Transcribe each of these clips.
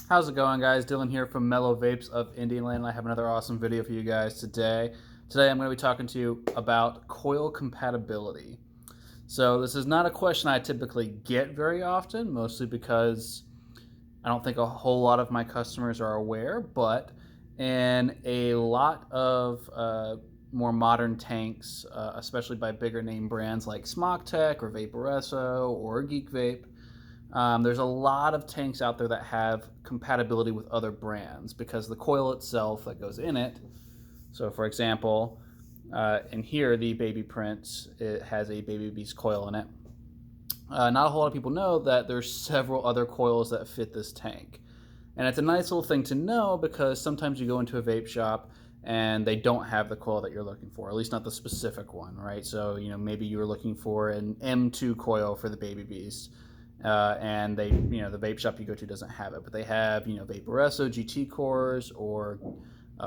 How's it going, guys? Dylan here from Mellow Vapes of Indianland. I have another awesome video for you guys today. Today I'm going to be talking to you about coil compatibility. So this is not a question I typically get very often, mostly because I don't think a whole lot of my customers are aware, but in a lot of more modern tanks, especially by bigger name brands like SmockTech or Vaporesso or Geek Vape, there's a lot of tanks out there that have compatibility with other brands because the coil itself that goes in it. So, for example, in here, the Baby Prince, it has a Baby Beast coil in it. Not a whole lot of people know that there's several other coils that fit this tank. And it's a nice little thing to know because sometimes you go into a vape shop and they don't have the coil that you're looking for, at least not the specific one, right? So, maybe you were looking for an M2 coil for the Baby Beast. And they, the vape shop you go to doesn't have it, but they have, Vaporesso GT cores or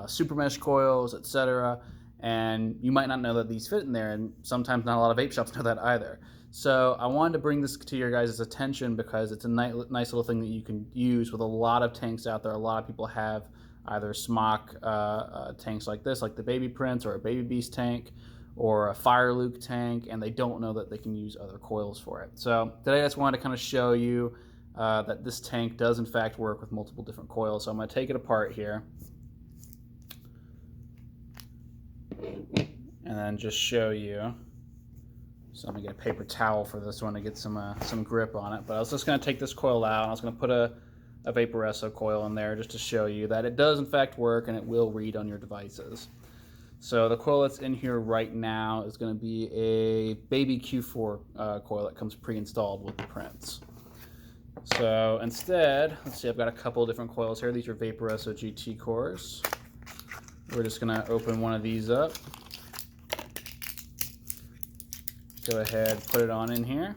super mesh coils, etc. And you might not know that these fit in there, and sometimes not a lot of vape shops know that either. So I wanted to bring this to your guys' attention because it's a nice little thing that you can use with a lot of tanks out there. A lot of people have either smock tanks like this, like the Baby Prince or a Baby Beast tank, or a Fire Luke tank, and they don't know that they can use other coils for it. So today I just wanted to kind of show you that this tank does in fact work with multiple different coils. So I'm going to take it apart here and then just show you. So I'm going to get a paper towel for this one to get some grip on it. But I was just going to take this coil out, and I was going to put a Vaporesso coil in there just to show you that it does in fact work and it will read on your devices. So the coil that's in here right now is going to be a Baby Q4 coil that comes pre-installed with the Prince. So instead, let's see, I've got a couple of different coils here. These are Vaporesso GT cores. We're just going to open one of these up. Go ahead, put it on in here.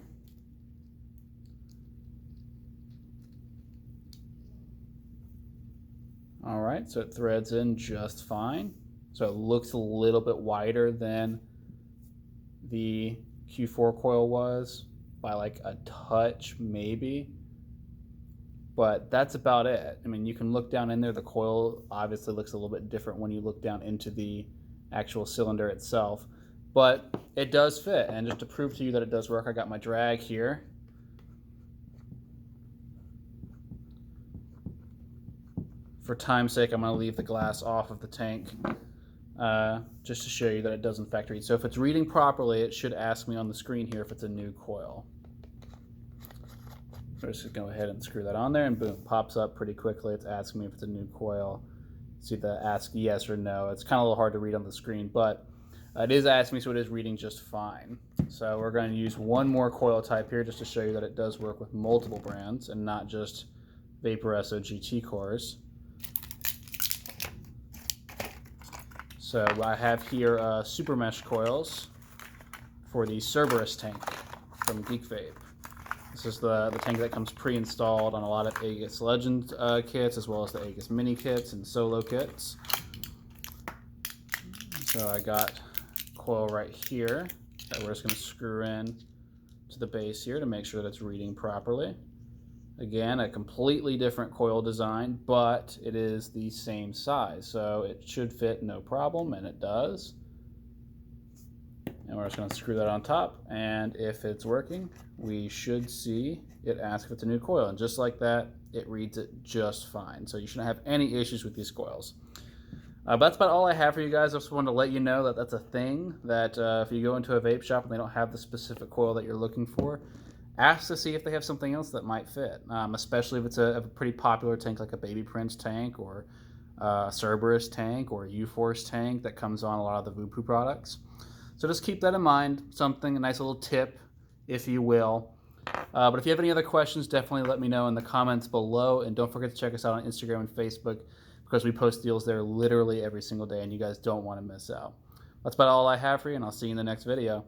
All right, so it threads in just fine. So it looks a little bit wider than the Q4 coil was by like a touch maybe, but that's about it. I mean, you can look down in there. The coil obviously looks a little bit different when you look down into the actual cylinder itself, but it does fit. And just to prove to you that it does work, I got my drag here. For time's sake, I'm going to leave the glass off of the tank. Just to show you that it does in fact read. So if it's reading properly, it should ask me on the screen here if it's a new coil. So just go ahead and screw that on there, and boom, pops up pretty quickly. It's asking me if it's a new coil. See the ask yes or no. It's kind of a little hard to read on the screen, but it is asking me, so it is reading just fine. So we're going to use one more coil type here just to show you that it does work with multiple brands and not just Vaporesso GT cores. So I have here super mesh coils for the Cerberus tank from Geek Vape. This is the tank that comes pre-installed on a lot of Aegis Legend kits, as well as the Aegis Mini kits and solo kits. So I got coil right here that we're just going to screw in to the base here to make sure that it's reading properly. Again, a completely different coil design, but it is the same size, so it should fit no problem, and it does. And we're just going to screw that on top, and if it's working, we should see it ask if it's a new coil, and just like that, it reads it just fine. So you shouldn't have any issues with these coils. But that's about all I have for you guys. I just wanted to let you know that that's a thing, that if you go into a vape shop and they don't have the specific coil that you're looking for, ask to see if they have something else that might fit, especially if it's a pretty popular tank like a Baby Prince tank or a Cerberus tank or a U-Force tank that comes on a lot of the Voopoo products. So just keep that in mind, a nice little tip, if you will. But if you have any other questions, definitely let me know in the comments below, and don't forget to check us out on Instagram and Facebook because we post deals there literally every single day, and you guys don't want to miss out. That's about all I have for you, and I'll see you in the next video.